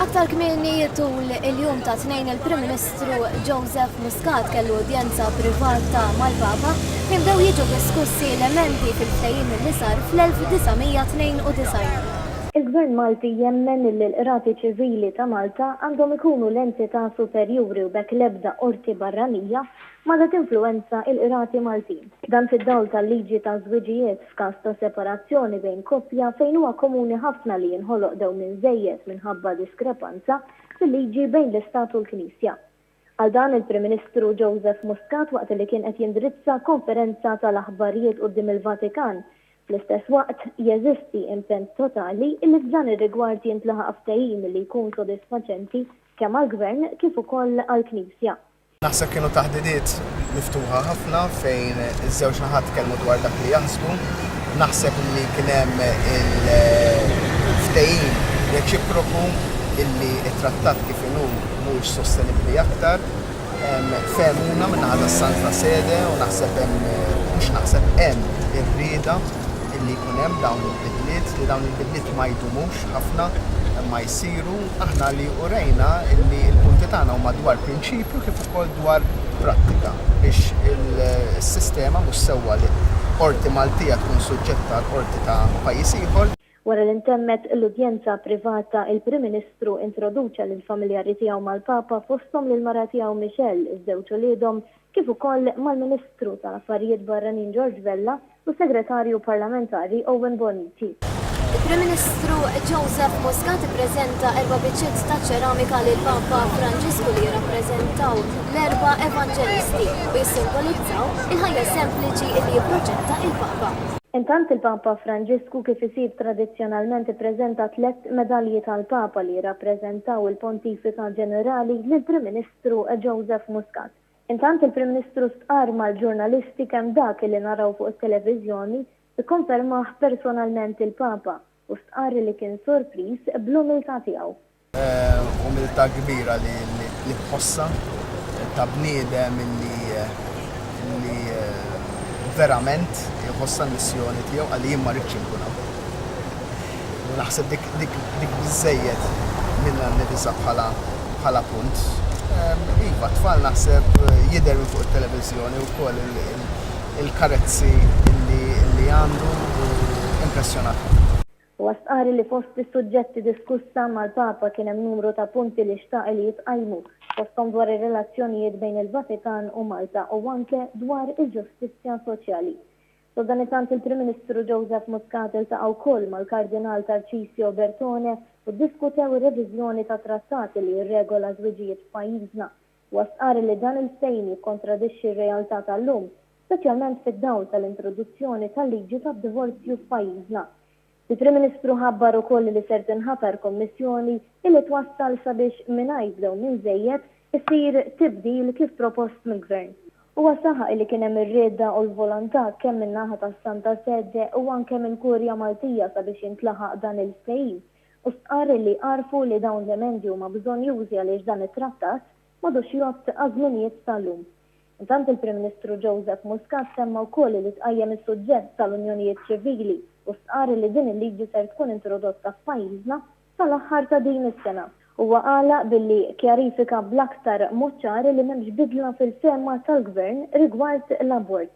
Aktar kmieni tul il-jum ta' tnejn il-Prim Ministru Joseph Muscat kellu udjenza privata mal-Papa fejn bdew jiġu diskussi elementi fil-ftehim li sar fl-1992. Il-Gvern Malti jemmen li l-qrati ċivili ta' Malta għandhom ikunu l-entità superjuri u bekk l-ebda qorti barranija ma dat influenza il-qrati Maltin. Dan fid-dawl tal-liġi ta' żwiġijiet f'każ ta' separazzjoni bejn koppja fejn huwa komuni ħafna li jinħoloq dawn minżejjed minħabba diskrepanza fil-liġi bejn l-Istat u l-Knisja. Għal dan il-Prim Ministru Joseph Muscat waqt li kien qed jindirizza konferenza tal-aħbarijiet quddiem il-Vatikan. Fl-istess waqt jeżisti impenn totali illi f'dan ir-rigward jintlaħaq ftehim li jkun sodisfaċenti kemm għall-Gvern kif ukoll għall-Knisja. Naħseb kienu taħdidiet miftuħa ħafna fejn iż-żewġ naħat kellmu dwar dak li jaħsbu. Naħseb li kien hemm il-ftehim reċiproku illi t-trattat kif inhu mhuwiex sostenibbli aktar. Femuna minnaħa tas-Santa Sede u naħseb hemm ir-rieda illi jkun hemm dawn il-bidliet li dawn il-bidliet ma jdumux ħafna ma jsiru aħna li urejna illi l-punti tagħna huma dwar prinċipju kif ukoll dwar prattika biex il-sistema mhux sewwa li qorti Maltija tkun suġġetta għal qorti ta' pajjiż ieħor. Wara li ntemmet l-udjenza privata, il-Prim Ministru introduċa lill-familjari tiegħu mal-Papa fosthom lill-mara tiegħu Michelle, iż-żewġ uliedhom kif ukoll mal-Ministru tal-Affarijiet Barranin George Vella u Segretarju Parlamentari Owen Bonnici. Il-Prim Ministru Joseph Muscat ippreżenta 4 biċċiet ta' ċeramika lil Papa Franġisku li jirrappreżentaw l-4 evanġelisti u jissimbolizzaw il-ħajja sempliċi li jipproġetta il-Papa. Intant il-Papa Franġisku kif isir tradizzjonalment ippreżenta 3 medalji tal-Papa li jirrappreżentaw il-Pontifika Ġenerali lill-Prim Ministru Joseph Muscat. Intant il-Prim Ministru stqar mal-ġurnalisti kemm dak li naraw fuq it-televiżjoni ikkonfermah personalment il-Papa u stqar li kien sorpriż bl-umiltà tiegħu. Umiltà kbira li tħossa ta' bniedem illi verament jħossa l-missjoni tiegħu għal jien ma rridx inkun hawn. Naħseb dik biżżejjed minna nidisa bħala punt. Iva, tfal naħseb jidher minn fuq it-televiżjoni wkoll il-karezzi li għandu impressjonat. U għastqari li fost is-suġġetti diskussa mal-Papa kien hemm numru ta' punti li xtaq li jitqajmu fosthom dwar ir-relazzjonijiet bejn il-Vatikan u Malta u anke dwar il-ġustizzja soċjali. Sodanittant il-Prim Ministru Joseph Muscat iltaqa' wkoll mal-Kardinal Tarcisio Bertone u ddiskutew ir-reviżjoni ta' trattati li jirregola żwiġijiet f'pajjiżna. U għastqari li dan il-ftehim jikkontradixxi r-realtà tal-lum, speċjalment fid-dawl tal-introduzzjoni tal-liġi tad-divorzju f'pajjiżna. Il-Prim Ministru ħabbar ukoll li ser tinħatar kommissjoni li twassal sabiex mingħajr bdew minżejjed isir tibdil kif propost mill-Gvern. Huwa saħaq li kien hemm ir-rieda u l-volontà kemm min-naħa tas-Santa Sede u anke mill-Kurja Maltija sabiex jintlaħaq dan il-ftehim u stqar li għarfu li dawn l-emendi huma bżonjużi għaliex dan it-trattat m'għadux jgħott għażminijiet tal-lum. Intant il-Prim Ministru Joseph Muscat semma wkoll li tqajjem is-suġġett tal-Unjonijiet Ċivili u stqar li din il-liġi ser tkun introdotta f'pajjiżna sal-aħħar ta' din is-sena. Huwa qala billi kjarifika bl-aktar mod ċar li m'hemmx bidla fil-fehma tal-Gvern rigward l-abort.